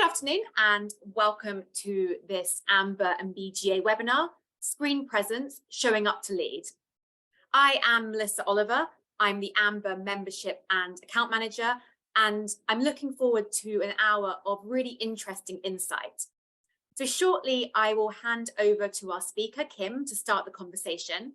Good afternoon and welcome to this Amber and BGA webinar, Screen Presence, Showing Up to Lead. I am Melissa Oliver. I'm the Amber Membership and Account Manager, and I'm looking forward to an hour of really interesting insight. So shortly, I will hand over to our speaker, Kim, to start the conversation.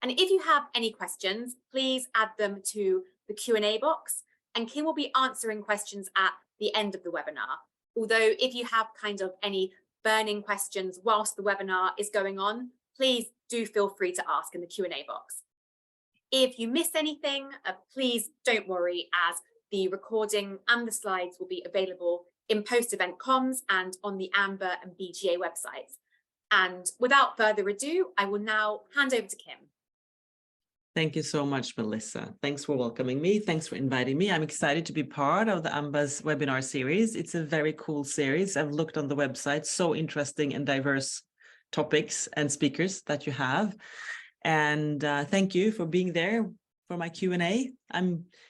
And if you have any questions, please add them to the Q&A box, and Kim will be answering questions at the end of the webinar. Although if you have kind of any burning questions whilst the webinar is going on, please do feel free to ask in the Q&A box. If you miss anything, please don't worry, as the recording and the slides will be available in post-event comms and on the Amber and BGA websites. And without further ado, I will now hand over to Kim. Thank you so much, Melissa. Thanks for welcoming me. Thanks for inviting me. I'm excited to be part of the Amber's webinar series. It's a very cool series. I've looked on the website, so interesting and diverse topics and speakers that you have. And thank you for being there for my Q&A.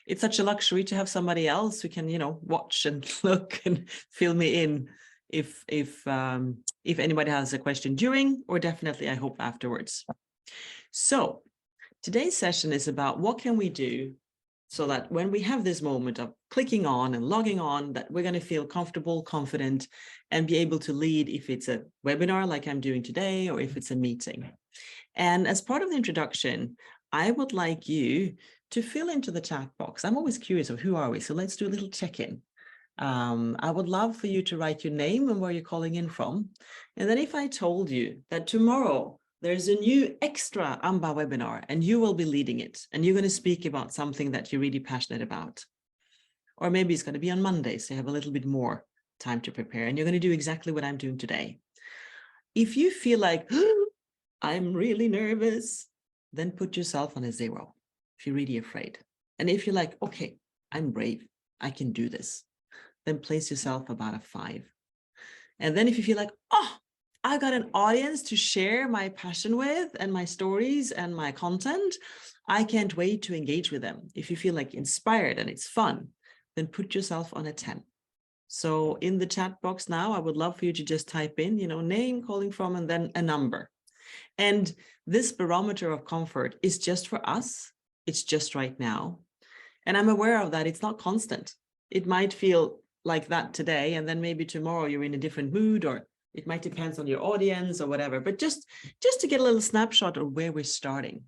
It's such a luxury to have somebody else who can, watch and look and fill me in if anybody has a question during, or definitely I hope afterwards. So today's session is about what can we do so that when we have this moment of clicking on and logging on, that we're going to feel comfortable, confident, and be able to lead if it's a webinar like I'm doing today, or if it's a meeting. And as part of the introduction, I would like you to fill into the chat box. I'm always curious of who are we, so let's do a little check-in. I would love for you to write your name and where you're calling in from. And then if I told you that tomorrow there's a new extra AMBA webinar and you will be leading it, and you're going to speak about something that you're really passionate about. Or maybe it's going to be on Monday, so you have a little bit more time to prepare, and you're going to do exactly what I'm doing today. If you feel like, oh, I'm really nervous, then put yourself on a 0 if you're really afraid. And if you're like, okay, I'm brave, I can do this, then place yourself about a 5. And then if you feel like, oh, I've got an audience to share my passion with and my stories and my content, I can't wait to engage with them. If you feel like inspired and it's fun, then put yourself on a 10. So in the chat box now, I would love for you to just type in, name, calling from, and then a number. And this barometer of comfort is just for us. It's just right now. And I'm aware of that. It's not constant. It might feel like that today, and then maybe tomorrow you're in a different mood, or it might depend on your audience or whatever, but just to get a little snapshot of where we're starting.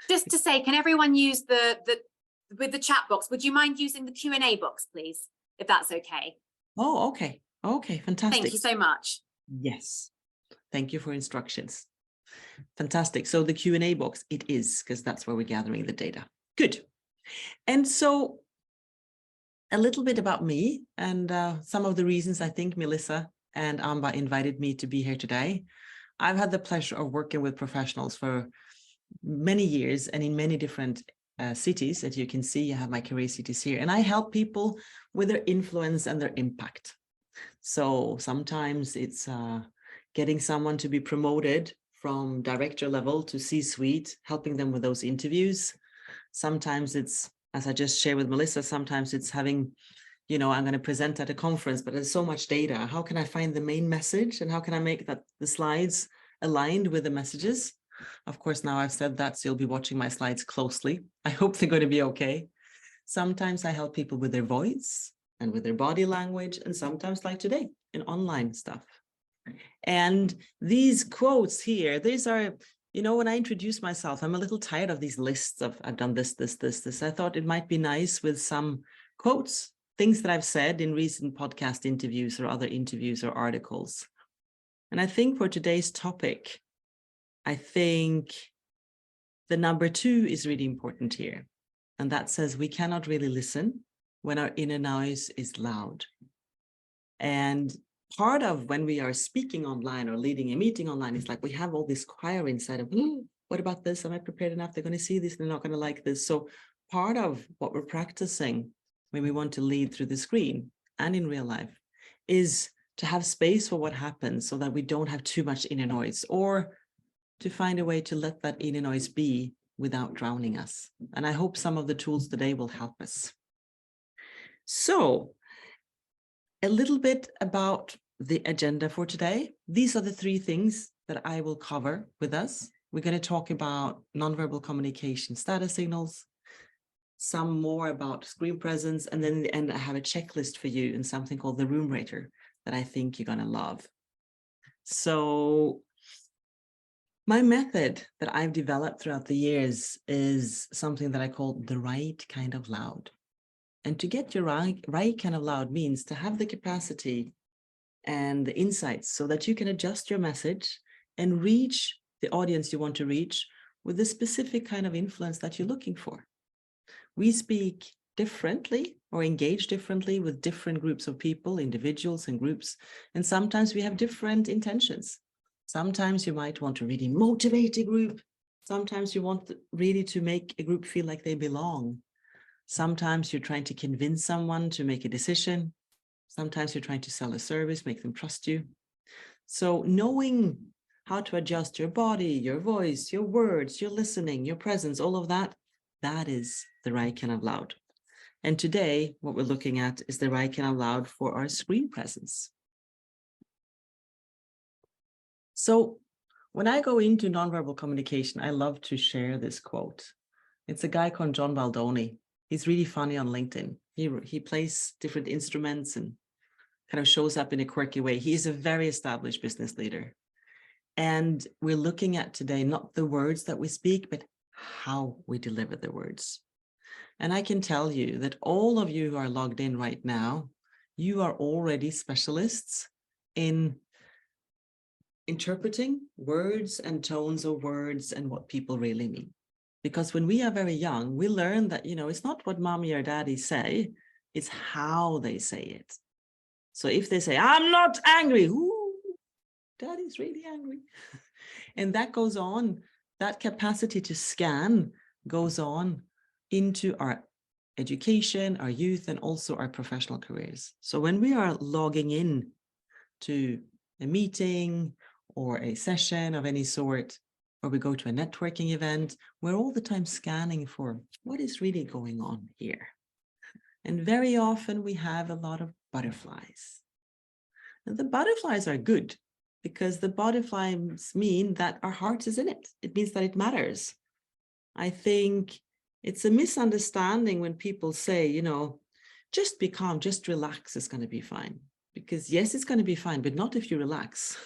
Just to say, can everyone use with the chat box? Would you mind using the Q&A box, please, if that's okay? Oh, okay. Okay, fantastic. Thank you so much. Yes. Thank you for instructions. Fantastic. So the Q&A box, it is, because that's where we're gathering the data. Good. And so a little bit about me and some of the reasons I think Melissa and Amba invited me to be here today. I've had the pleasure of working with professionals for many years and in many different cities. As you can see, I have my career cities here, and I help people with their influence and their impact. So sometimes it's getting someone to be promoted from director level to C-suite, helping them with those interviews. Sometimes it's, as I just shared with Melissa, sometimes it's having, I'm going to present at a conference, but there's so much data. How can I find the main message, and how can I make that the slides aligned with the messages? Of course, now I've said that, so you'll be watching my slides closely. I hope they're going to be okay. Sometimes I help people with their voice and with their body language, and sometimes like today in online stuff. And these quotes here, these are, when I introduce myself, I'm a little tired of these lists of I've done this, this, this, this. I thought it might be nice with some quotes, things that I've said in recent podcast interviews or other interviews or articles. And I think for today's topic, I think the number 2 is really important here. And that says we cannot really listen when our inner noise is loud. And part of when we are speaking online or leading a meeting online, it's like we have all this choir inside of, what about this? Am I prepared enough? They're going to see this. They're not going to like this. So part of what we're practicing when we want to lead through the screen and in real life is to have space for what happens so that we don't have too much inner noise, or to find a way to let that inner noise be without drowning us. And I hope some of the tools today will help us. So a little bit about the agenda for today. These are the three things that I will cover with us. We're going to talk about nonverbal communication status signals, some more about screen presence, and then in the end, I have a checklist for you and something called the room rater that I think you're going to love. So my method that I've developed throughout the years is something that I call the right kind of loud. And to get your right kind of loud means to have the capacity and the insights so that you can adjust your message and reach the audience you want to reach with the specific kind of influence that you're looking for. We speak differently or engage differently with different groups of people, individuals and groups, and sometimes we have different intentions. Sometimes you might want to really motivate a group. Sometimes you want really to make a group feel like they belong. Sometimes you're trying to convince someone to make a decision. Sometimes you're trying to sell a service, make them trust you. So knowing how to adjust your body, your voice, your words, your listening, your presence, all of that, that is the right kind of loud. And today, what we're looking at is the right kind of loud for our screen presence. So when I go into nonverbal communication, I love to share this quote. It's a guy called John Baldoni. He's really funny on LinkedIn. He plays different instruments and kind of shows up in a quirky way. He is a very established business leader. And we're looking at today, not the words that we speak, but how we deliver the words. And I can tell you that all of you who are logged in right now, you are already specialists in interpreting words and tones of words and what people really mean. Because when we are very young, we learn that, it's not what mommy or daddy say, it's how they say it. So if they say, I'm not angry, ooh, daddy's really angry. And that goes on, that capacity to scan goes on into our education, our youth, and also our professional careers. So when we are logging in to a meeting or a session of any sort, or we go to a networking event, we're all the time scanning for what is really going on here. And very often we have a lot of butterflies. And the butterflies are good because the butterflies mean that our heart is in it. It means that it matters. I think it's a misunderstanding when people say, just be calm, just relax, it's going to be fine. Because yes, it's going to be fine, but not if you relax.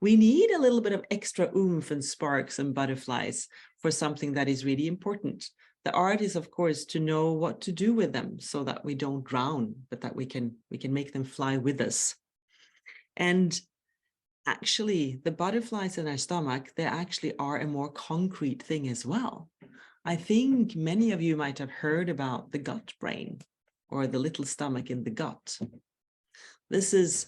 We need a little bit of extra oomph and sparks and butterflies for something that is really important. The art is, of course, to know what to do with them so that we don't drown, but that we can make them fly with us. And actually, the butterflies in our stomach, they actually are a more concrete thing as well. I think many of you might have heard about the gut brain or the little stomach in the gut. This is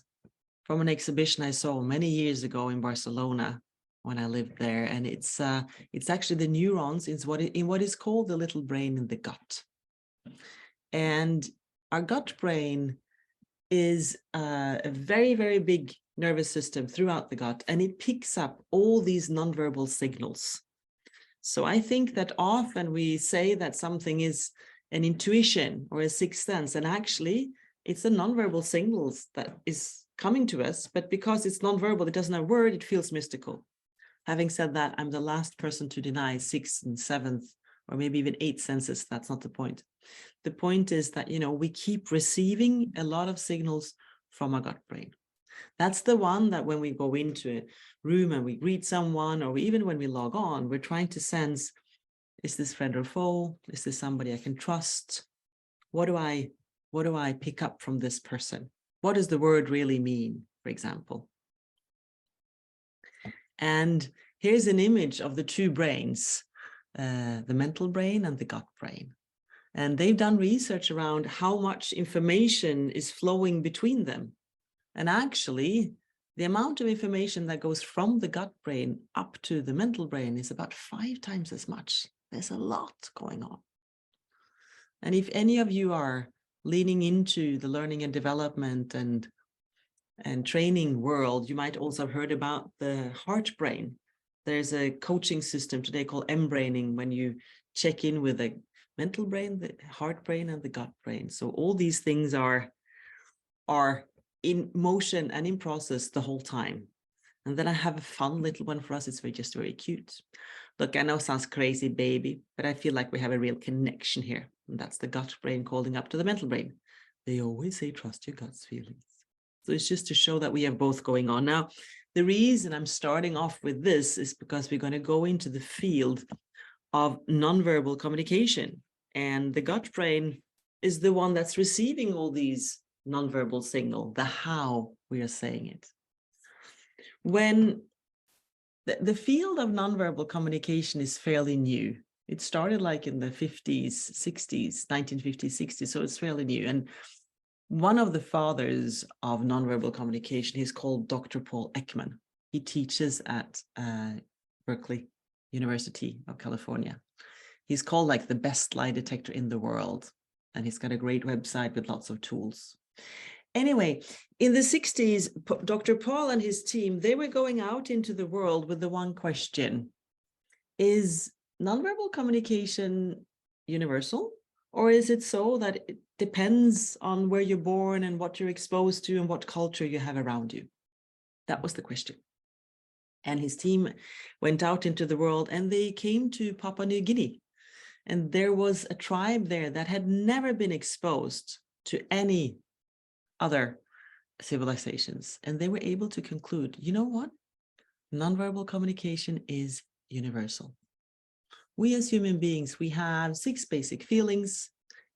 from an exhibition I saw many years ago in Barcelona when I lived there, and it's actually the neurons in what is called the little brain in the gut. And our gut brain is a very, very big nervous system throughout the gut, and it picks up all these nonverbal signals. So I think that often we say that something is an intuition or a sixth sense, and actually it's the nonverbal signals that is coming to us, but because it's nonverbal, it doesn't have a word, it feels mystical. Having said that, I'm the last person to deny sixth and seventh, or maybe even eighth senses. That's not the point. The point is that, we keep receiving a lot of signals from our gut brain. That's the one that when we go into a room and we greet someone, or even when we log on, we're trying to sense, is this friend or foe? Is this somebody I can trust? What do I pick up from this person? What does the word really mean, for example? And here's an image of the two brains, the mental brain and the gut brain. And they've done research around how much information is flowing between them. And actually, the amount of information that goes from the gut brain up to the mental brain is about 5 times as much. There's a lot going on. And if any of you are leaning into the learning and development and training world, you might also have heard about the heart brain. There's a coaching system today called M-braining, when you check in with the mental brain, the heart brain, and the gut brain. So all these things are are in motion and in process the whole time. And then I have a fun little one for us. It's just very cute. Look, I know it sounds crazy, baby, but I feel like we have a real connection here. And that's the gut brain calling up to the mental brain. They always say, trust your gut's feelings. So it's just to show that we have both going on. Now, the reason I'm starting off with this is because we're going to go into the field of nonverbal communication. And the gut brain is the one that's receiving all these nonverbal signal, the how we are saying it. When the field of nonverbal communication is fairly new. It started like in the 50s, 60s, 1950s, 60s, so it's fairly new. And one of the fathers of nonverbal communication is called Dr. Paul Ekman. He teaches at Berkeley University of California. He's called like the best lie detector in the world. And he's got a great website with lots of tools. Anyway, in the 60s, Dr. Paul and his team, they were going out into the world with the one question: is nonverbal communication universal? Or is it so that it depends on where you're born and what you're exposed to and what culture you have around you? That was the question. And his team went out into the world and they came to Papua New Guinea. And there was a tribe there that had never been exposed to any other civilizations. And they were able to conclude, you know what? Nonverbal communication is universal. We as human beings, we have 6 basic feelings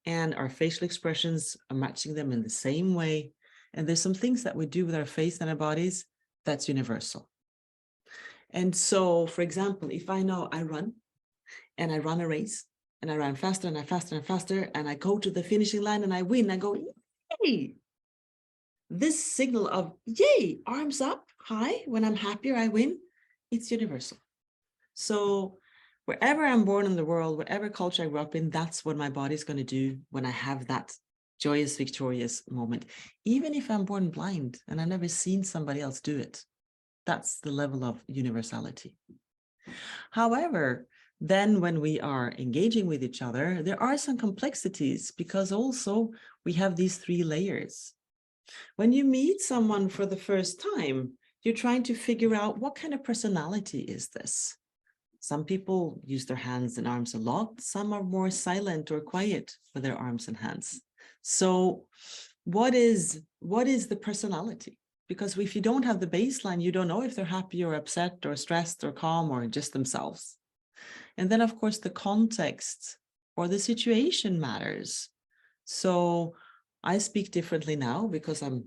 and our facial expressions are matching them in the same way. And there's some things that we do with our face and our bodies that's universal. And so, for example, if I know I run and I run a race and I run faster and I faster and faster and I go to the finishing line and I win, I go, yay! This signal of yay, arms up high, when I'm happier, I win, it's universal. So wherever I'm born in the world, whatever culture I grew up in, that's what my body's going to do when I have that joyous, victorious moment. Even if I'm born blind and I've never seen somebody else do it, that's the level of universality. However, then when we are engaging with each other, there are some complexities because also we have these 3 layers. When you meet someone for the first time, you're trying to figure out what kind of personality is this. Some people use their hands and arms a lot. Some are more silent or quiet with their arms and hands. So what is the personality? Because if you don't have the baseline, you don't know if they're happy or upset or stressed or calm or just themselves. And then, of course, the context or the situation matters. So I speak differently now because I'm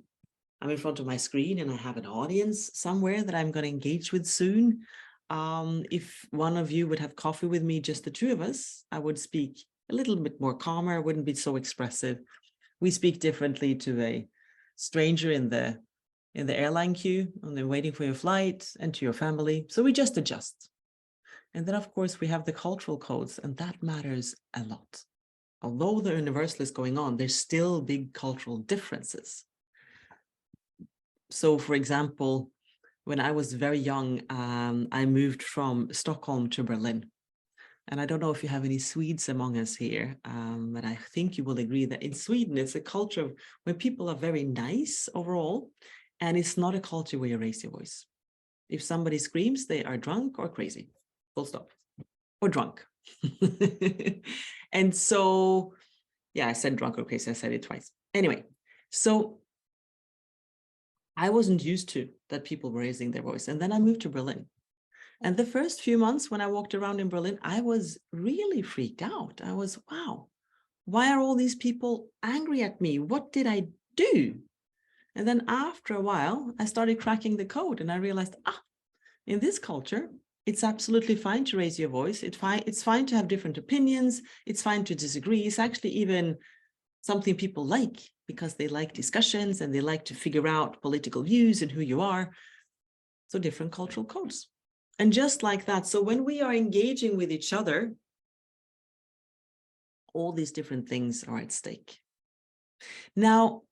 in front of my screen and I have an audience somewhere that I'm going to engage with soon. If one of you would have coffee with me, just the 2 of us, I would speak a little bit more calmer, wouldn't be so expressive. We speak differently to a stranger in the airline queue and then waiting for your flight and to your family. So we just adjust. And then, of course, we have the cultural codes, and that matters a lot. Although the universal is going on, there's still big cultural differences. So, for example, when I was very young, I moved from Stockholm to Berlin. And I don't know if you have any Swedes among us here, but I think you will agree that in Sweden, it's a culture where people are very nice overall, and it's not a culture where you raise your voice. If somebody screams, they are drunk or crazy, full stop, or drunk. And so, yeah, I said drunk or crazy, I said it twice. Anyway, so I wasn't used to that people were raising their voice. And then I moved to Berlin. And the first few months when I walked around in Berlin, I was really freaked out. I was, wow, why are all these people angry at me? What did I do? And then after a while, I started cracking the code and I realized, in this culture, it's absolutely fine to raise your voice. It's fine to have different opinions. It's fine to disagree. It's actually even something people like because they like discussions and they like to figure out political views and who you are. So different cultural codes. And just like that, so when we are engaging with each other, all these different things are at stake. Now,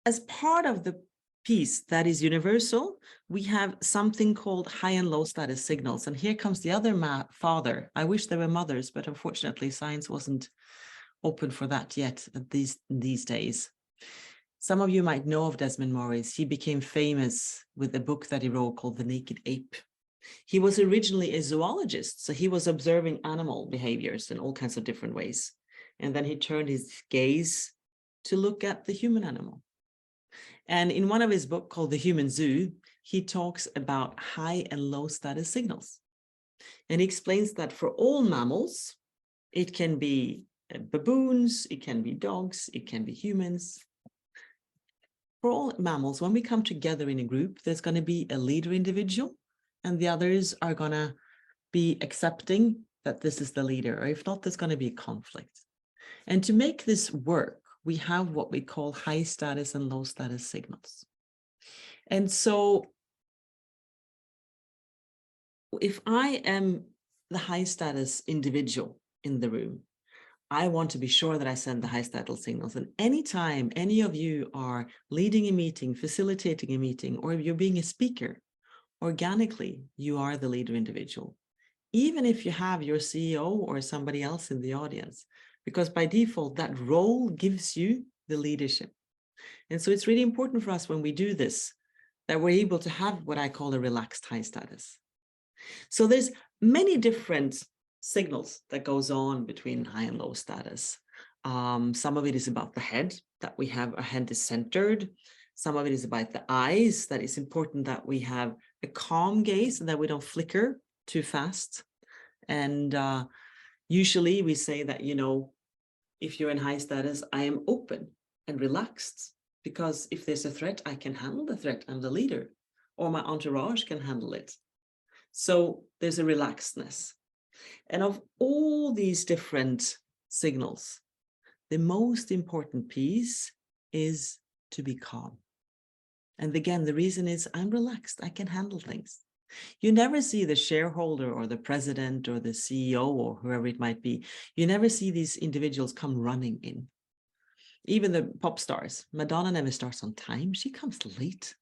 as part of the piece that is universal, we have something called high and low status signals. And here comes the other father. I wish there were mothers, but unfortunately, science wasn't open for that yet these days. Some of you might know of Desmond Morris. He became famous with a book that he wrote called The Naked Ape. He was originally a zoologist, so he was observing animal behaviors in all kinds of different ways. And then he turned his gaze to look at the human animal. And in one of his books called The Human Zoo, he talks about high and low status signals. And he explains that for all mammals, it can be baboons, it can be dogs, it can be humans. For all mammals, when we come together in a group, there's going to be a leader individual, and the others are going to be accepting that this is the leader, or if not, there's going to be a conflict. And to make this work, we have what we call high status and low status signals. And so if I am the high status individual in the room, I want to be sure that I send the high status signals. And anytime any of you are leading a meeting, facilitating a meeting, or if you're being a speaker, organically, you are the leader individual, even if you have your CEO or somebody else in the audience, because by default, that role gives you the leadership. And so it's really important for us when we do this, that we're able to have what I call a relaxed high status. So there's many different signals that goes on between high and low status. Some of it is about the head, that we have our head is centered. Some of it is about the eyes, that it's important that we have a calm gaze and that we don't flicker too fast. And usually we say that, you know, if you're in high status, I am open and relaxed, because if there's a threat, I can handle the threat. I'm the leader, or my entourage can handle it. So there's a relaxedness. And of all these different signals, the most important piece is to be calm. And again, the reason is I'm relaxed, I can handle things. You never see the shareholder or the president or the CEO or whoever it might be. You never see these individuals come running in. Even the pop stars, Madonna never starts on time, she comes late.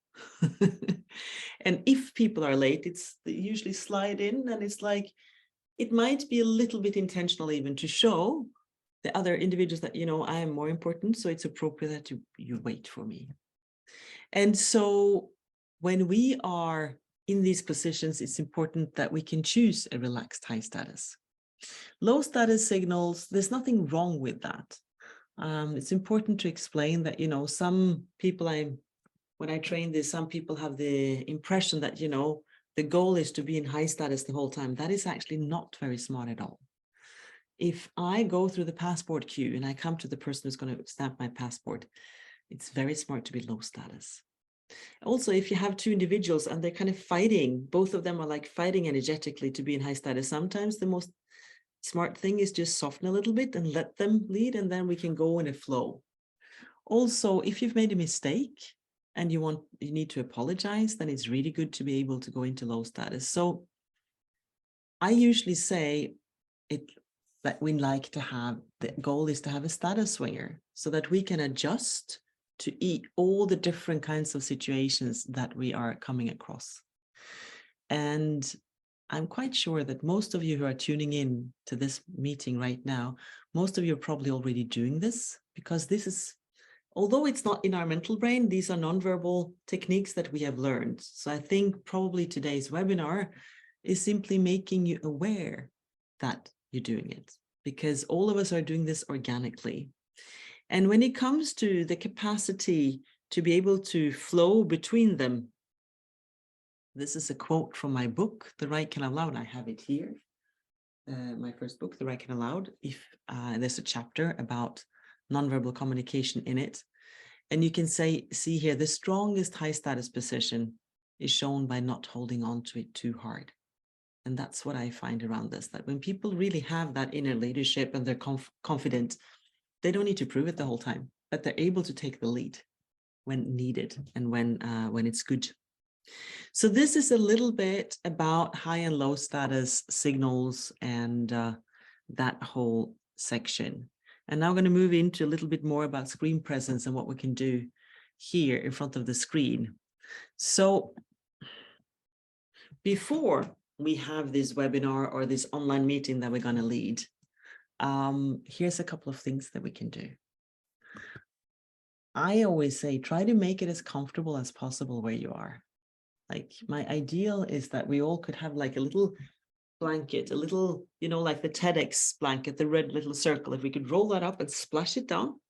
And if people are late, they usually slide in, and it's like, it might be a little bit intentional even to show the other individuals that, you know, I am more important, so it's appropriate that you wait for me. And so when we are in these positions, it's important that we can choose a relaxed high status. Low status signals, there's nothing wrong with that. It's important to explain that, you know, some people when I train this, some people have the impression that, you know, the goal is to be in high status the whole time. That is actually not very smart at all. If I go through the passport queue and I come to the person who's going to stamp my passport, it's very smart to be low status. Also, if you have two individuals and they're kind of fighting, both of them are like fighting energetically to be in high status, sometimes the most smart thing is just soften a little bit and let them lead, and then we can go in a flow. Also, if you've made a mistake and you need to apologize, then it's really good to be able to go into low status. So I usually say that we like to have, the goal is to have a status swinger so that we can adjust to all the different kinds of situations that we are coming across. And I'm quite sure that most of you who are tuning in to this meeting right now, most of you are probably already doing this, because this is, although it's not in our mental brain, these are nonverbal techniques that we have learned. So I think probably today's webinar is simply making you aware that you're doing it, because all of us are doing this organically. And when it comes to the capacity to be able to flow between them, this is a quote from my book, The Right Kind of Loud. I have it here. My first book, The Right Kind of Loud. There's a chapter about nonverbal communication in it. And you can see here, the strongest high status position is shown by not holding on to it too hard. And that's what I find around this, that when people really have that inner leadership and they're confident, they don't need to prove it the whole time, but they're able to take the lead when needed and when it's good. So this is a little bit about high and low status signals and that whole section. And now I'm going to move into a little bit more about screen presence and what we can do here in front of the screen. So before we have this webinar or this online meeting that we're going to lead, here's a couple of things that we can do. I always say, try to make it as comfortable as possible where you are. Like my ideal is that we all could have like a little blanket, a little, like the TEDx blanket, the red little circle. If we could roll that up and splash it down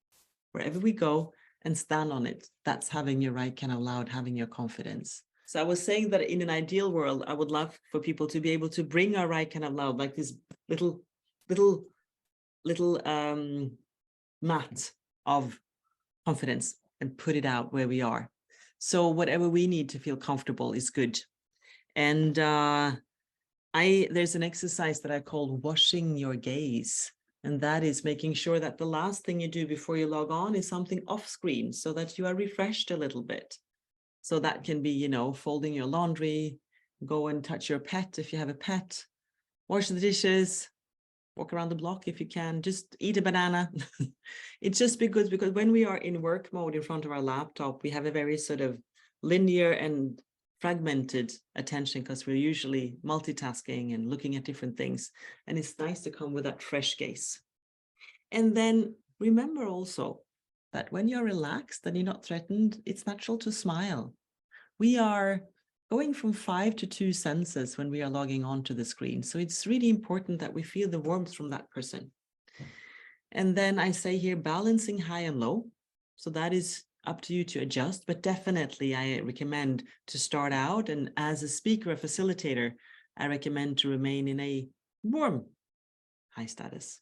wherever we go and stand on it, that's having your right kind of loud, having your confidence. So I was saying that in an ideal world, I would love for people to be able to bring our right kind of loud, like this little mat of confidence, and put it out where we are. So whatever we need to feel comfortable is good. And there's an exercise that I call washing your gaze. And that is making sure that the last thing you do before you log on is something off screen so that you are refreshed a little bit. So that can be, folding your laundry, go and touch your pet if you have a pet, wash the dishes, walk around the block if you can, just eat a banana. It's just because when we are in work mode in front of our laptop, we have a very sort of linear and fragmented attention because we're usually multitasking and looking at different things. And it's nice to come with that fresh gaze. And then remember also that when you're relaxed and you're not threatened, it's natural to smile. We are going from 5 to 2 senses when we are logging on to the screen. So it's really important that we feel the warmth from that person. And then I say here, balancing high and low. So that is up to you to adjust, but definitely I recommend to start out. And as a speaker, a facilitator, I recommend to remain in a warm high status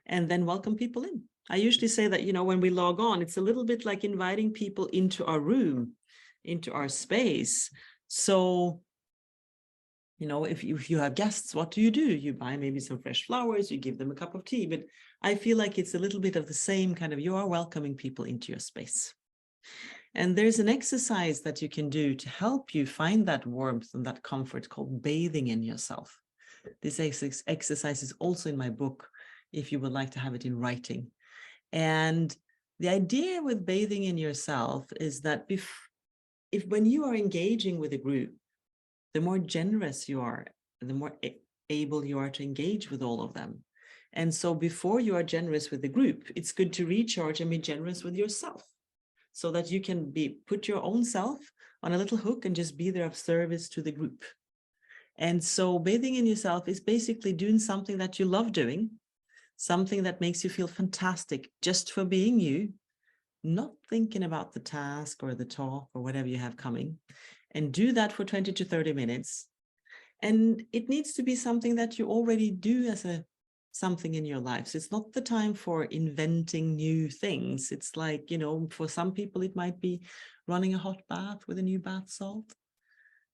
and then welcome people in. I usually say that, when we log on, it's a little bit like inviting people into our room, into our space. So, if you have guests, what do? You buy maybe some fresh flowers, you give them a cup of tea, but I feel like it's a little bit of the same kind of, you are welcoming people into your space. And there's an exercise that you can do to help you find that warmth and that comfort called bathing in yourself. This exercise is also in my book, if you would like to have it in writing. And the idea with bathing in yourself is that when you are engaging with a group, the more generous you are, the more able you are to engage with all of them. And so before you are generous with the group, it's good to recharge and be generous with yourself so that you can put your own self on a little hook and just be there of service to the group. And so bathing in yourself is basically doing something that you love doing, something that makes you feel fantastic just for being you, not thinking about the task or the talk or whatever you have coming, and do that for 20 to 30 minutes. And it needs to be something that you already do as something in your life. So it's not the time for inventing new things. It's like, for some people, it might be running a hot bath with a new bath salt.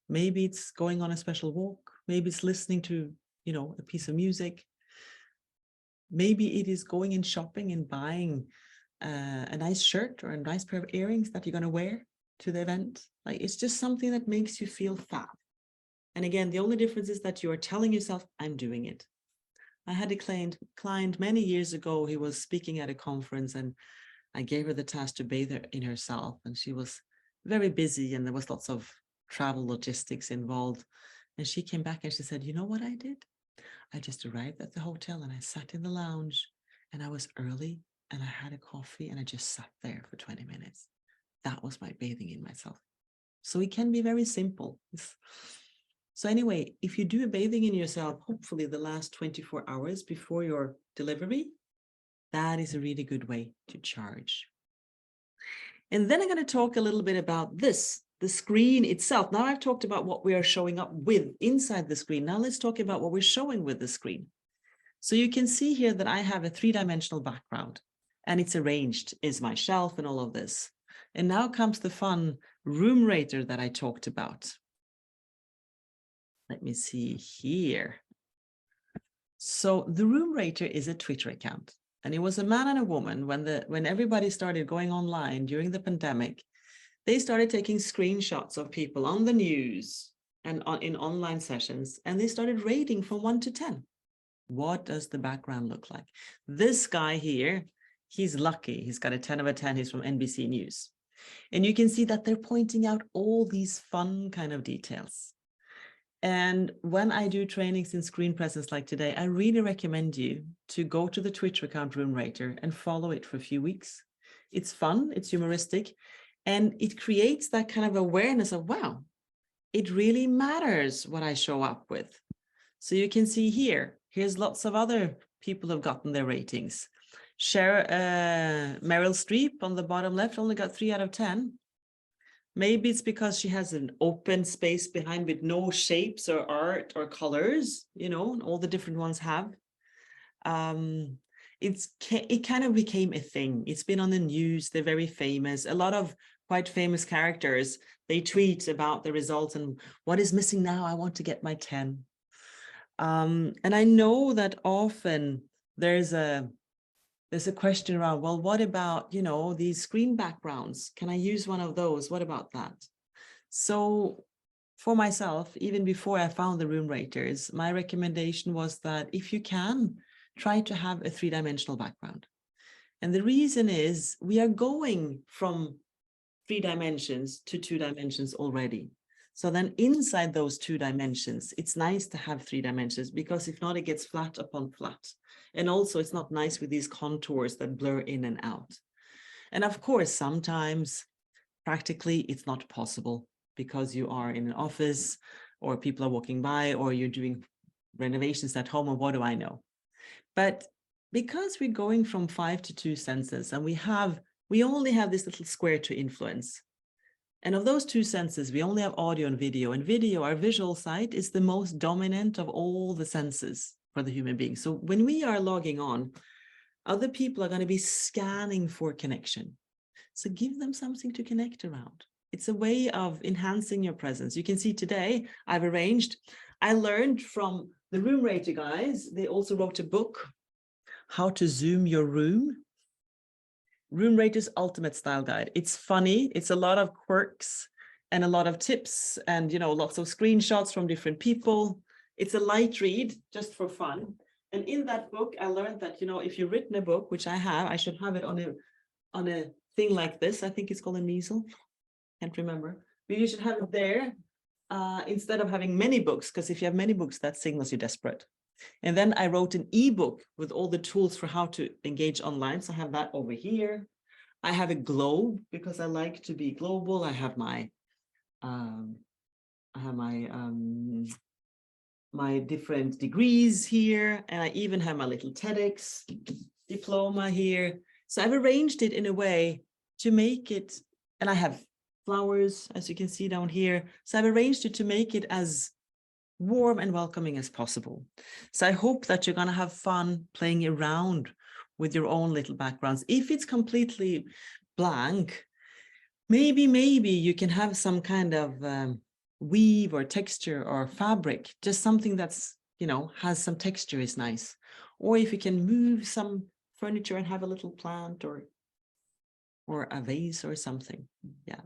Maybe it's going on a special walk. Maybe it's listening to, a piece of music. Maybe it is going and shopping and buying a nice shirt or a nice pair of earrings that you're going to wear to the event. Like, it's just something that makes you feel fab. And again, the only difference is that you are telling yourself, I'm doing it. I had a client many years ago. He was speaking at a conference and I gave her the task to bathe in herself. And she was very busy and there was lots of travel logistics involved. And she came back and she said, you know what I did? I just arrived at the hotel and I sat in the lounge and I was early and I had a coffee and I just sat there for 20 minutes. That was my bathing in myself. So it can be very simple. So anyway, if you do a bathing in yourself, hopefully the last 24 hours before your delivery, that is a really good way to charge. And then I'm going to talk a little bit about this, the screen itself. Now I've talked about what we are showing up with inside the screen. Now let's talk about what we're showing with the screen. So you can see here that I have a 3-dimensional background and it's arranged is my shelf and all of this. And now comes the fun room rater that I talked about. Let me see here. So the room rater is a Twitter account. And it was a man and a woman when everybody started going online during the pandemic. They started taking screenshots of people on the news and in online sessions, and they started rating from 1 to 10. What does the background look like? This guy here, he's lucky. He's got a 10 over 10. He's from NBC News. And you can see that they're pointing out all these fun kind of details. And when I do trainings in screen presence like today, I really recommend you to go to the Twitter account Room Rater and follow it for a few weeks It's fun, it's humoristic, and it creates that kind of awareness of, wow, it really matters what I show up with. So you can see here's lots of other people who've gotten their ratings. Meryl Streep on the bottom left only got 3 out of 10. Maybe it's because she has an open space behind with no shapes or art or colors, you know, all the different ones have. It kind of became a thing. It's been on the news. They're very famous. A lot of quite famous characters, they tweet about the results and what is missing now. I want to get my 10. And I know that often there's a question around, well, what about, you know, these screen backgrounds? Can I use one of those? What about that? So for myself, even before I found the Room Raters, my recommendation was that if you can, try to have a 3-dimensional background. And the reason is we are going from 3 dimensions to 2 dimensions already. So then inside those 2 dimensions, it's nice to have 3 dimensions, because if not, it gets flat upon flat. And also it's not nice with these contours that blur in and out. And of course, sometimes practically it's not possible because you are in an office or people are walking by or you're doing renovations at home, or what do I know. But because we're going from 5 to 2 senses, and we only have this little square to influence. And of those 2 senses, we only have audio and video. And video, our visual side, is the most dominant of all the senses for the human being. So when we are logging on, other people are going to be scanning for connection. So give them something to connect around. It's a way of enhancing your presence. You can see today I learned from the Room Rater guys. They also wrote a book, How to Zoom Your Room. Room Rater's Ultimate Style Guide. It's funny. It's a lot of quirks and a lot of tips and, you know, lots of screenshots from different people. It's a light read just for fun. And in that book, I learned that, you know, if you've written a book, which I have, I should have it on a thing like this. I think it's called an easel. Can't remember. But you should have it there instead of having many books, because if you have many books, that signals you're desperate. And then I wrote an ebook with all the tools for how to engage online. So I have that over here. I have a globe because I like to be global. I have my my different degrees here, and I even have my little TEDx diploma here. So I've arranged it in a way to make it, and I have flowers, as you can see down here. So I've arranged it to make it as warm and welcoming as possible. So I hope that you're going to have fun playing around with your own little backgrounds. If it's completely blank, maybe you can have some kind of weave or texture or fabric, just something that's, you know, has some texture is nice. Or if you can move some furniture and have a little plant or a vase or something. Yeah.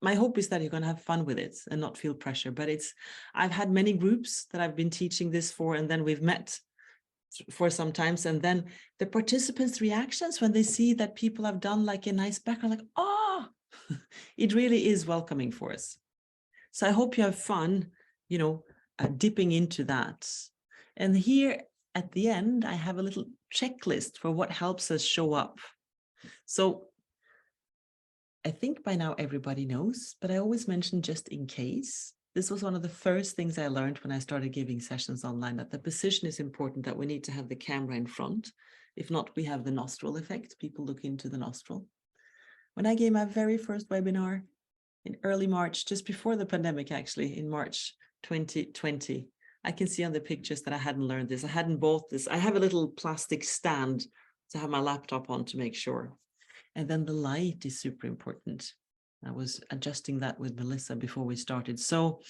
My hope is that you're going to have fun with it and not feel pressure. But I've had many groups that I've been teaching this for, and then we've met for some times. And then the participants' reactions when they see that people have done like a nice background, like, oh, it really is welcoming for us. So I hope you have fun, you know, dipping into that. And here at the end, I have a little checklist for what helps us show up. So I think by now everybody knows, but I always mention just in case. This was one of the first things I learned when I started giving sessions online, that the position is important, that we need to have the camera in front. If not, we have the nostril effect. People look into the nostril. When I gave my very first webinar in early March, just before the pandemic, actually, in March 2020, I can see on the pictures that I hadn't learned this. I hadn't bought this. I have a little plastic stand to have my laptop on to make sure. And then the light is super important. I was adjusting that with Melissa before we started. So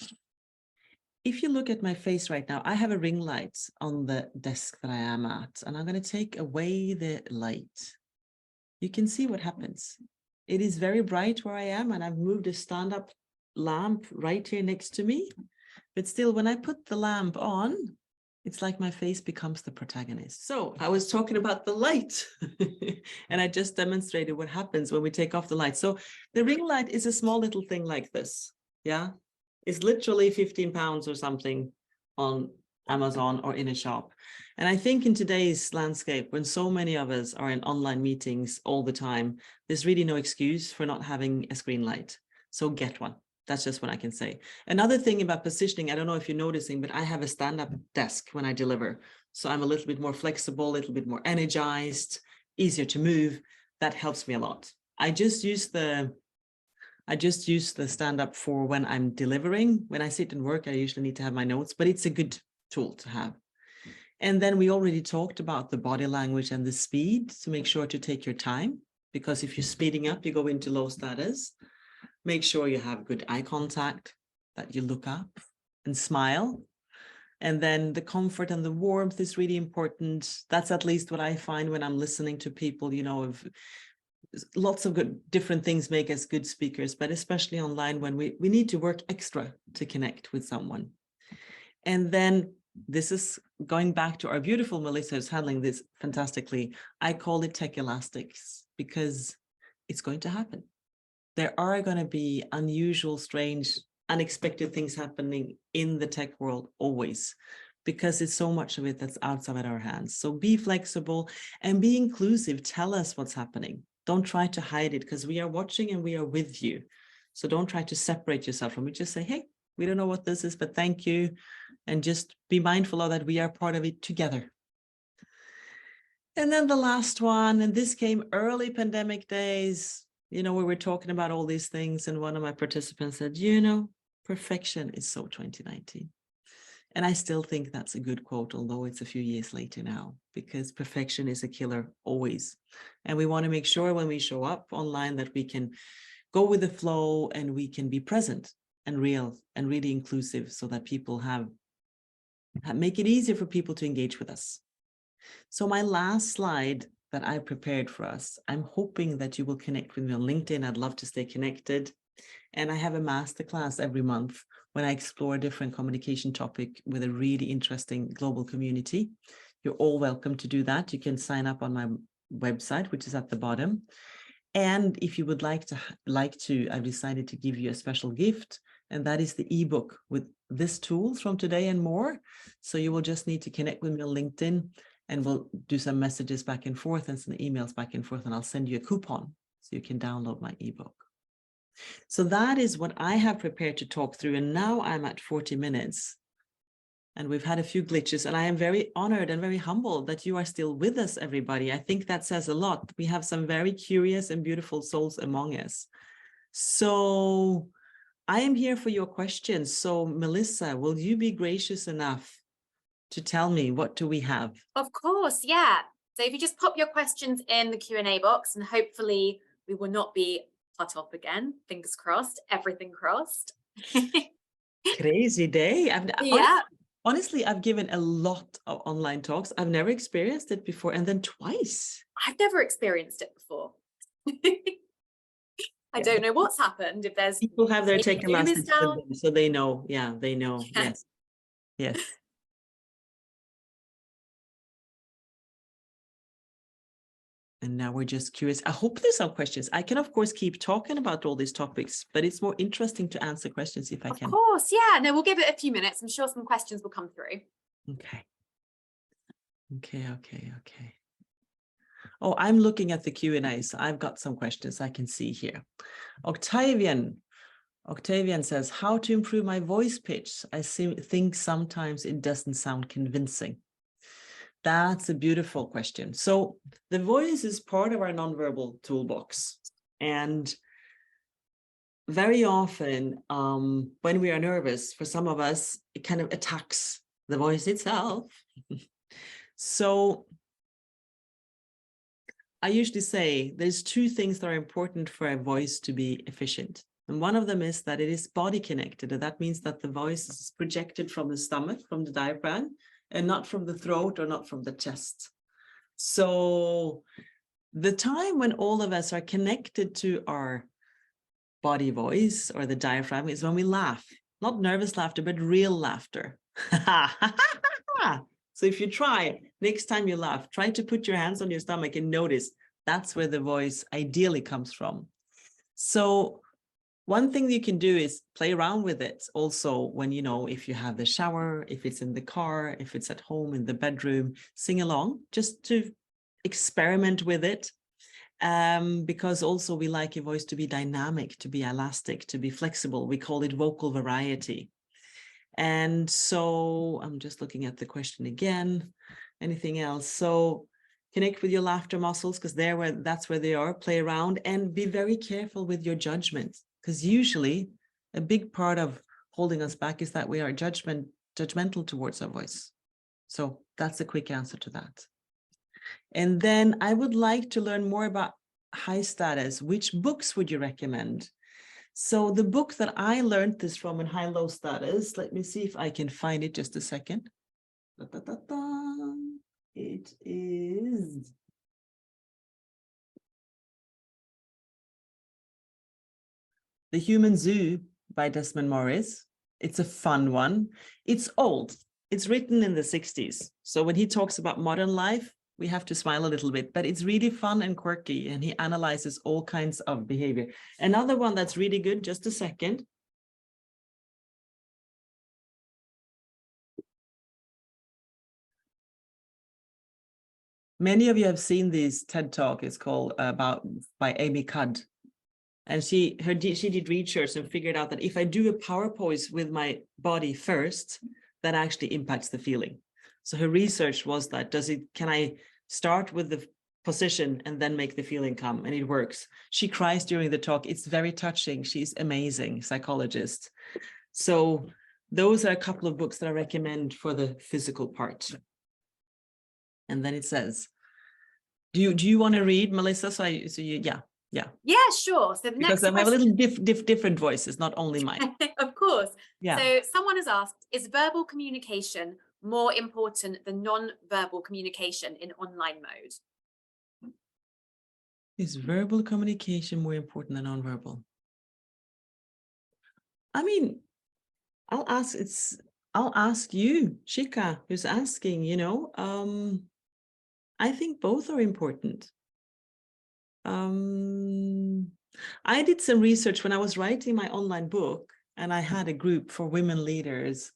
if you look at my face right now, I have a ring light on the desk that I am at, and I'm going to take away the light. You can see what happens. It is very bright where I am, and I've moved a stand-up lamp right here next to me. But still, when I put the lamp on, it's like my face becomes the protagonist. So I was talking about the light and I just demonstrated what happens when we take off the light. So the ring light is a small little thing like this. Yeah, it's literally 15 pounds or something on Amazon or in a shop. And I think in today's landscape, when so many of us are in online meetings all the time, there's really no excuse for not having a screen light. So get one. That's just what I can say. Another thing about positioning, I don't know if you're noticing, but I have a stand-up desk when I deliver. So I'm a little bit more flexible, a little bit more energized, easier to move. That helps me a lot. I just use the stand-up for when I'm delivering. When I sit and work, I usually need to have my notes, but it's a good tool to have. And then we already talked about the body language and the speed, to make sure to take your time, because if you're speeding up, you go into low status. Make sure you have good eye contact, that you look up and smile. And then the comfort and the warmth is really important. That's at least what I find when I'm listening to people, you know, of lots of good different things make us good speakers, but especially online when we need to work extra to connect with someone. And then this is going back to our beautiful Melissa, who's handling this fantastically. I call it tech elastics, because it's going to happen. There are going to be unusual, strange, unexpected things happening in the tech world always, because it's so much of it that's outside our hands. So be flexible and be inclusive. Tell us what's happening. Don't try to hide it, because we are watching and we are with you. So don't try to separate yourself from it. Just say, hey, we don't know what this is, but thank you. And just be mindful of that we are part of it together. And then the last one, and this came early pandemic days, you know, we were talking about all these things. And one of my participants said, you know, perfection is so 2019. And I still think that's a good quote, although it's a few years later now, because perfection is a killer always. And we want to make sure when we show up online that we can go with the flow and we can be present and real and really inclusive, so that people make it easier for people to engage with us. So my last slide that I prepared for us, I'm hoping that you will connect with me on LinkedIn. I'd love to stay connected. And I have a masterclass every month when I explore a different communication topic with a really interesting global community. You're all welcome to do that. You can sign up on my website, which is at the bottom. And if you would like to, I've decided to give you a special gift, and that is the ebook with this tools from today and more. So you will just need to connect with me on LinkedIn, and we'll do some messages back and forth and some emails back and forth, and I'll send you a coupon so you can download my ebook. So that is what I have prepared to talk through. And now I'm at 40 minutes. And we've had a few glitches, and I am very honored and very humbled that you are still with us, everybody. I think that says a lot. We have some very curious and beautiful souls among us. So I am here for your questions. So Melissa, will you be gracious enough to tell me, what do we have? Of course, yeah. So if you just pop your questions in the Q&A box, and hopefully we will not be cut off again. Fingers crossed, everything crossed. Crazy day. Yeah. Honestly, I've given a lot of online talks. I've never experienced it before, and then twice. I've never experienced it before. I don't know what's happened. If there's people have their tech elastics down, so they know. Yeah, they know. Yeah. Yes. And now we're just curious. I hope there's some questions. I can, of course, keep talking about all these topics, but it's more interesting to answer questions if I can. Of course, yeah. No, we'll give it a few minutes. I'm sure some questions will come through. Okay. Oh, I'm looking at the Q&A, so I've got some questions I can see here. Octavian says, how to improve my voice pitch? I think sometimes it doesn't sound convincing. That's a beautiful question. So the voice is part of our nonverbal toolbox. And very often when we are nervous, for some of us, it kind of attacks the voice itself. So I usually say there's two things that are important for a voice to be efficient. And one of them is that it is body connected. And that means that the voice is projected from the stomach, from the diaphragm, and not from the throat or not from the chest. So the time when all of us are connected to our body voice or the diaphragm is when we laugh, not nervous laughter, but real laughter. So if you try, next time you laugh, try to put your hands on your stomach and notice that's where the voice ideally comes from. So One thing you can do is play around with it also when, if you have the shower, if it's in the car, if it's at home, in the bedroom, sing along, just to experiment with it. Because also we like your voice to be dynamic, to be elastic, to be flexible. We call it vocal variety. And so I'm just looking at the question again. Anything else? So connect with your laughter muscles, because that's where they are. Play around and be very careful with your judgment, because usually a big part of holding us back is that we are judgmental towards our voice. So that's a quick answer to that. And then I would like to learn more about high status. Which books would you recommend? So the book that I learned this from in high-low status, let me see if I can find it, just a second. It is The Human Zoo by Desmond Morris. It's a fun one. It's old. It's written in the 60s. So when he talks about modern life, we have to smile a little bit, but it's really fun and quirky, and he analyzes all kinds of behavior. Another one that's really good, just a second. Many of you have seen this TED Talk. It's called by Amy Cuddy. And she did research and figured out that if I do a power pose with my body first, that actually impacts the feeling. So her research was that, can I start with the position and then make the feeling come? And it works. She cries during the talk. It's very touching. She's amazing psychologist. So those are a couple of books that I recommend for the physical part. And then it says, do you want to read, Melissa? Yeah, sure. So the because next I have a question... little different voices, not only mine. Of course. Yeah. So someone has asked, is verbal communication more important than non-verbal communication in online mode? Is verbal communication more important than non-verbal? I mean, I'll ask you, Shika, who's asking, I think both are important. I did some research when I was writing my online book, and I had a group for women leaders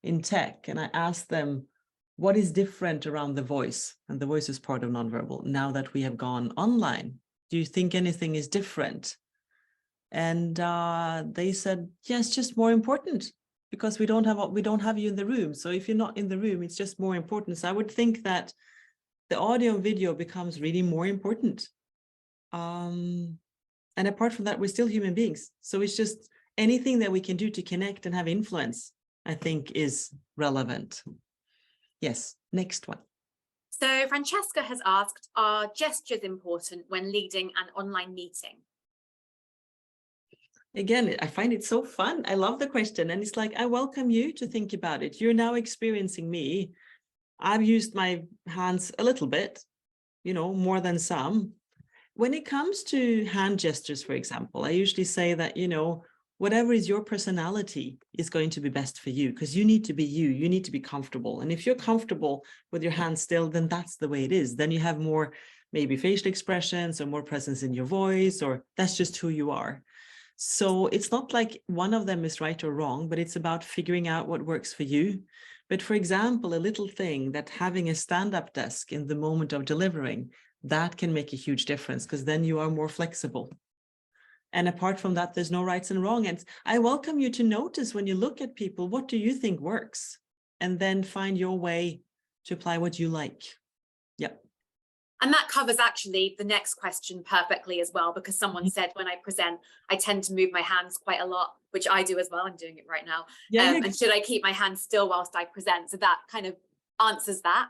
in tech, and I asked them, what is different around the voice? And the voice is part of nonverbal. Now that we have gone online, do you think anything is different? And they said, yes, just more important, because we don't have you in the room. So if you're not in the room, it's just more important. So I would think that the audio and video becomes really more important. And apart from that, we're still human beings. So it's just anything that we can do to connect and have influence, I think, is relevant. Yes, next one. So Francesca has asked, are gestures important when leading an online meeting? Again, I find it so fun. I love the question. And it's like, I welcome you to think about it. You're now experiencing me. I've used my hands a little bit, more than some. When it comes to hand gestures, for example, I usually say that, whatever is your personality is going to be best for you, because you need to be you. You need to be comfortable. And if you're comfortable with your hands still, then that's the way it is. Then you have more maybe facial expressions or more presence in your voice, or that's just who you are. So it's not like one of them is right or wrong, but it's about figuring out what works for you. But for example, a little thing that having a stand-up desk in the moment of delivering, that can make a huge difference, because then you are more flexible. And apart from that, there's no rights and wrong. And I welcome you to notice when you look at people, what do you think works? And then find your way to apply what you like. Yeah. And that covers actually the next question perfectly as well, because someone said when I present, I tend to move my hands quite a lot, which I do as well. I'm doing it right now. Yeah. And should I keep my hands still whilst I present? So that kind of answers that.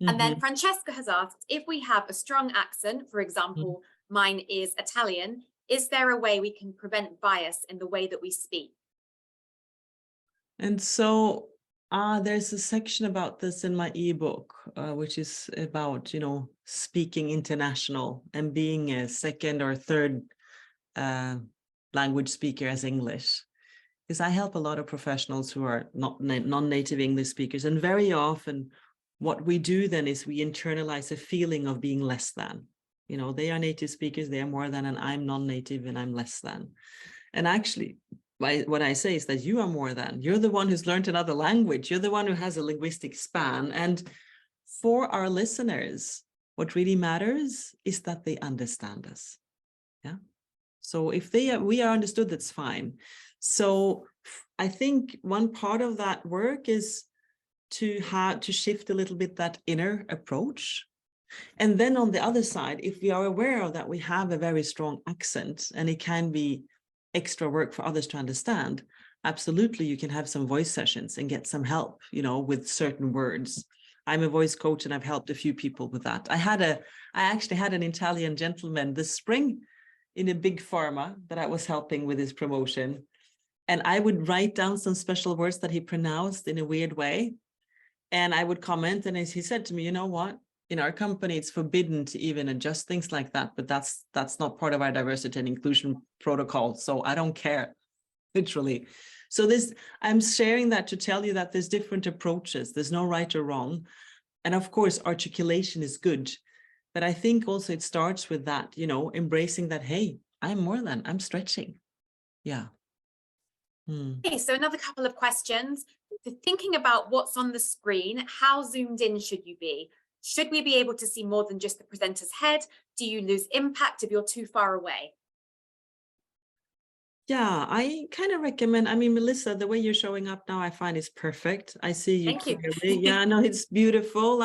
And then Francesca has asked, if we have a strong accent, for example, mine is Italian, is there a way we can prevent bias in the way that we speak? And so there's a section about this in my ebook, which is about, speaking international and being a second or third language speaker as English. Because I help a lot of professionals who are not non-native English speakers, and very often what we do then is we internalize a feeling of being less than. They are native speakers, they are more than, and I'm non-native and I'm less than. And actually, what I say is that you are more than. You're the one who's learned another language. You're the one who has a linguistic span. And for our listeners, what really matters is that they understand us. Yeah. So if we are understood, that's fine. So I think one part of that work is to shift a little bit that inner approach. And then on the other side, if we are aware of that we have a very strong accent and it can be extra work for others to understand, absolutely, you can have some voice sessions and get some help, with certain words. I'm a voice coach and I've helped a few people with that. I actually had an Italian gentleman this spring in a big pharma that I was helping with his promotion. And I would write down some special words that he pronounced in a weird way. And I would comment, and he said to me, you know what? In our company, it's forbidden to even adjust things like that, but that's not part of our diversity and inclusion protocol. So I don't care, literally. So I'm sharing that to tell you that there's different approaches. There's no right or wrong. And of course, articulation is good. But I think also it starts with that, embracing that, hey, I'm more than, I'm stretching. Yeah. Okay, so another couple of questions. So thinking about what's on the screen, how zoomed in should you be? Should we be able to see more than just the presenter's head? Do you lose impact if you're too far away? Yeah, I kind of recommend, Melissa, the way you're showing up now, I find is perfect. I see you Thank clearly. you. Yeah, no, it's beautiful.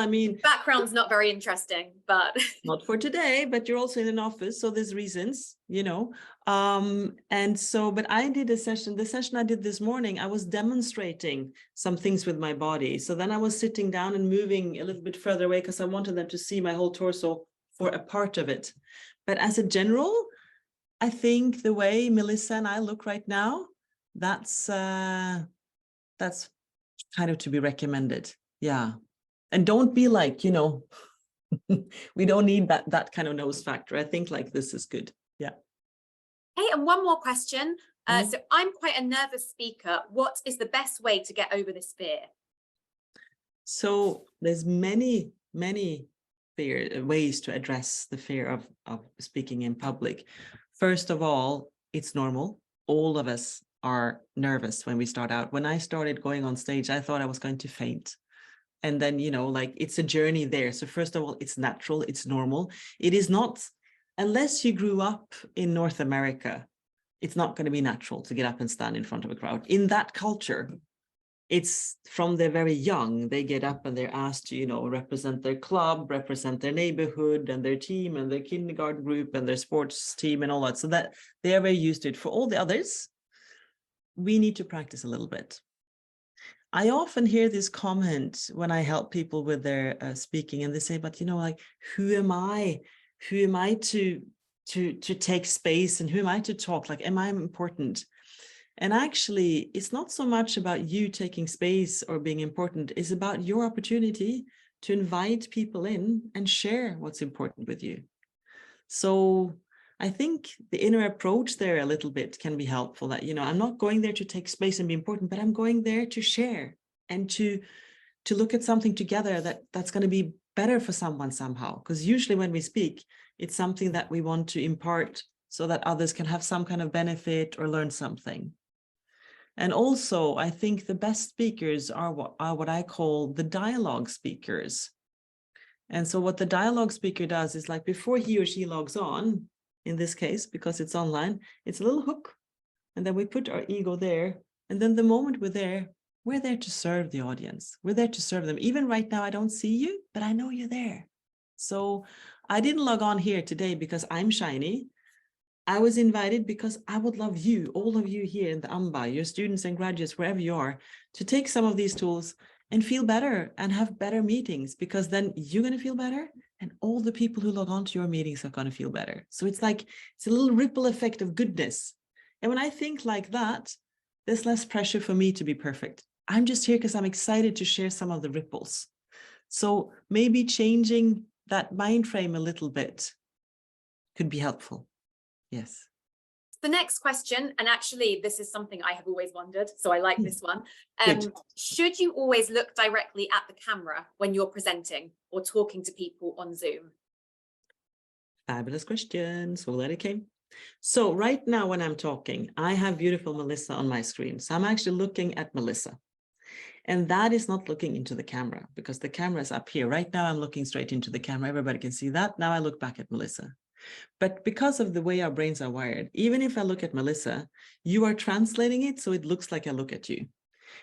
Background's not very interesting, but not for today, but you're also in an office, so there's reasons, and so, but I did the session I did this morning, I was demonstrating some things with my body. So then I was sitting down and moving a little bit further away because I wanted them to see my whole torso for a part of it. But as a general, I think the way Melissa and I look right now, that's kind of to be recommended. Yeah. And don't be like, we don't need that kind of nose factor. I think like this is good. Yeah. Hey, and one more question. So I'm quite a nervous speaker. What is the best way to get over this fear? So there's many ways to address the fear of speaking in public. First of all, it's normal. All of us are nervous when we start out. When I started going on stage, I thought I was going to faint. And then, it's a journey there. So first of all, it's natural, it's normal. It is not, unless you grew up in North America, it's not going to be natural to get up and stand in front of a crowd. In that culture, it's from they're very young, they get up and they're asked to, represent their club, represent their neighborhood and their team and their kindergarten group and their sports team and all that. So that they are very used to it. For all the others, we need to practice a little bit. I often hear this comment when I help people with their speaking, and they say, but who am I? Who am I to take space, and who am I to talk? Like, am I important? And actually, it's not so much about you taking space or being important. It's about your opportunity to invite people in and share what's important with you. So I think the inner approach there a little bit can be helpful, that, I'm not going there to take space and be important, but I'm going there to share and to look at something together that's going to be better for someone somehow. Because usually when we speak, it's something that we want to impart so that others can have some kind of benefit or learn something. And also, I think the best speakers are what I call the dialogue speakers. And so what the dialogue speaker does is, like, before he or she logs on, in this case, because it's online, it's a little hook. And then we put our ego there. And then the moment we're there to serve the audience. We're there to serve them. Even right now, I don't see you, but I know you're there. So I didn't log on here today because I'm shiny. I was invited because I would love you, all of you here in the AMBA, your students and graduates, wherever you are, to take some of these tools and feel better and have better meetings, because then you're going to feel better and all the people who log on to your meetings are going to feel better. So it's like, it's a little ripple effect of goodness. And when I think like that, there's less pressure for me to be perfect. I'm just here because I'm excited to share some of the ripples. So maybe changing that mind frame a little bit could be helpful. Yes. The next question, and actually this is something I have always wondered, so I like this one. Should you always look directly at the camera when you're presenting or talking to people on Zoom? Fabulous question. So glad it came. So right now when I'm talking, I have beautiful Melissa on my screen. So I'm actually looking at Melissa. And that is not looking into the camera because the camera is up here. Right now I'm looking straight into the camera. Everybody can see that. Now I look back at Melissa. But because of the way our brains are wired, even if I look at Melissa, you are translating it so it looks like I look at you.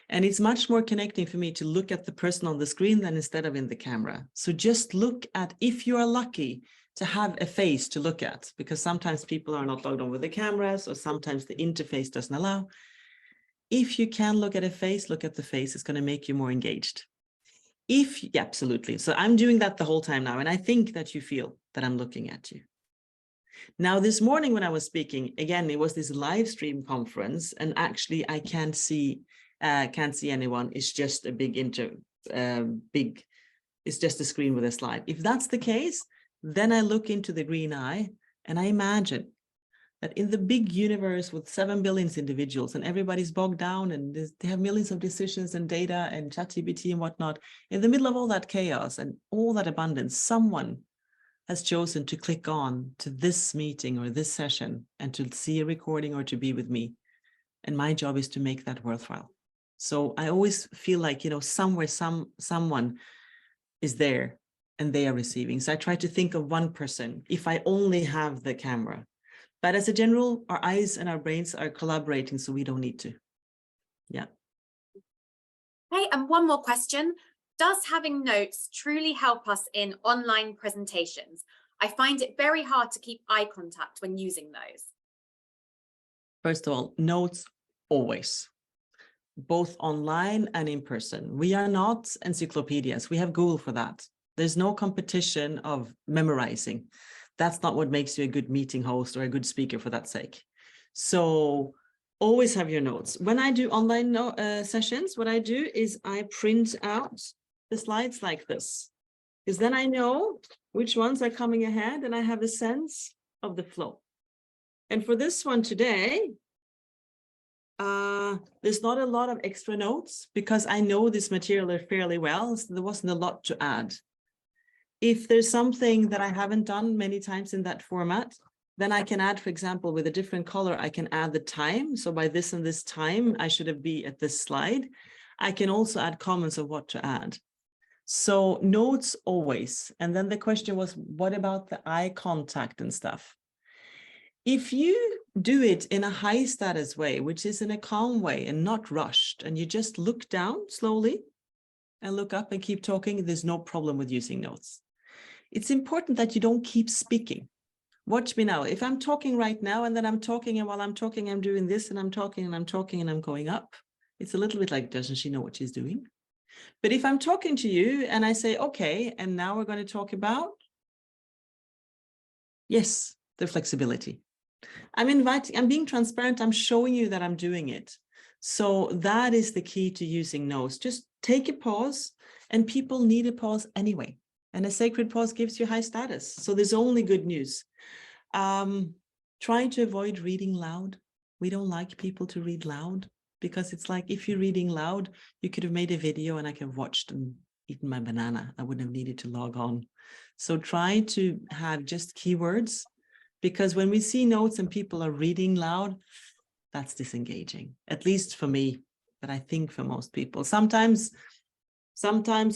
And it's much more connecting for me to look at the person on the screen than instead of in the camera. So just look at, if you are lucky to have a face to look at, because sometimes people are not logged on with the cameras or sometimes the interface doesn't allow. If you can look at a face, look at the face. It's going to make you more engaged. Yeah, absolutely. So I'm doing that the whole time now. And I think that you feel that I'm looking at you. Now, this morning when I was speaking, again, it was this live stream conference, and actually I can't see anyone. It's just a it's just a screen with a slide. If that's the case, then I look into the green eye and I imagine that in the big universe with 7 billion individuals and everybody's bogged down and they have millions of decisions and data and ChatGPT and whatnot, in the middle of all that chaos and all that abundance, someone has chosen to click on to this meeting or this session and to see a recording or to be with me. And my job is to make that worthwhile. So I always feel like, somewhere someone is there and they are receiving. So I try to think of one person if I only have the camera. But as a general, our eyes and our brains are collaborating, so we don't need to. Yeah. Okay, and one more question. Does having notes truly help us in online presentations? I find it very hard to keep eye contact when using those. First of all, notes always, both online and in person. We are not encyclopedias. We have Google for that. There's no competition of memorizing. That's not what makes you a good meeting host or a good speaker for that sake. So always have your notes. When I do online sessions, what I do is I print out the slides like this, because then I know which ones are coming ahead and I have a sense of the flow. And for this one today, there's not a lot of extra notes because I know this material fairly well, so there wasn't a lot to add. If there's something that I haven't done many times in that format, then I can add, for example, with a different color, I can add the time. So by this and this time, I should be at this slide. I can also add comments of what to add. So notes always. And then the question was, what about the eye contact and stuff? If you do it in a high status way, which is in a calm way and not rushed, and you just look down slowly and look up and keep talking, there's no problem with using notes. It's important that you don't keep speaking. Watch me now. If I'm talking right now and then I'm talking, and while I'm talking, I'm doing this and I'm talking and I'm talking and I'm going up, it's a little bit like, doesn't she know what she's doing? But if I'm talking to you and I say, okay, and now we're going to talk about, yes, the flexibility. I'm being transparent. I'm showing you that I'm doing it. So that is the key to using notes. Just take a pause, and people need a pause anyway. And a sacred pause gives you high status. So there's only good news. Trying to avoid reading loud. We don't like people to read loud because it's like, if you're reading loud, you could have made a video and I could have watched and eaten my banana. I wouldn't have needed to log on. So try to have just keywords, because when we see notes and people are reading loud, that's disengaging, at least for me, but I think for most people. Sometimes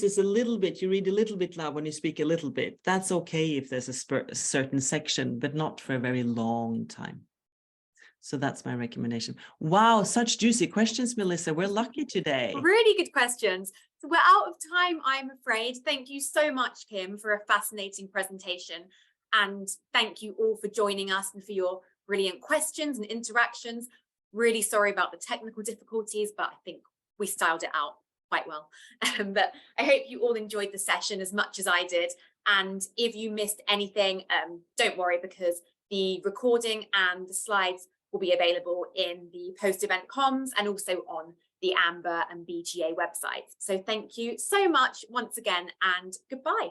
it's a little bit, you read a little bit loud when you speak a little bit. That's okay if there's a certain section, but not for a very long time. So that's my recommendation. Wow, such juicy questions, Melissa. We're lucky today. Really good questions. So we're out of time, I'm afraid. Thank you so much, Kim, for a fascinating presentation. And thank you all for joining us and for your brilliant questions and interactions. Really sorry about the technical difficulties, but I think we styled it out quite well. But I hope you all enjoyed the session as much as I did. And if you missed anything, don't worry, because the recording and the slides will be available in the post-event comms and also on the Amber and BGA websites. So thank you so much once again, and goodbye.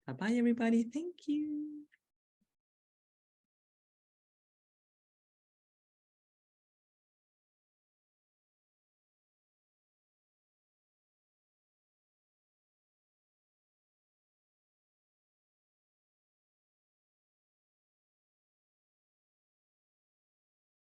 Bye-bye, everybody. Thank you.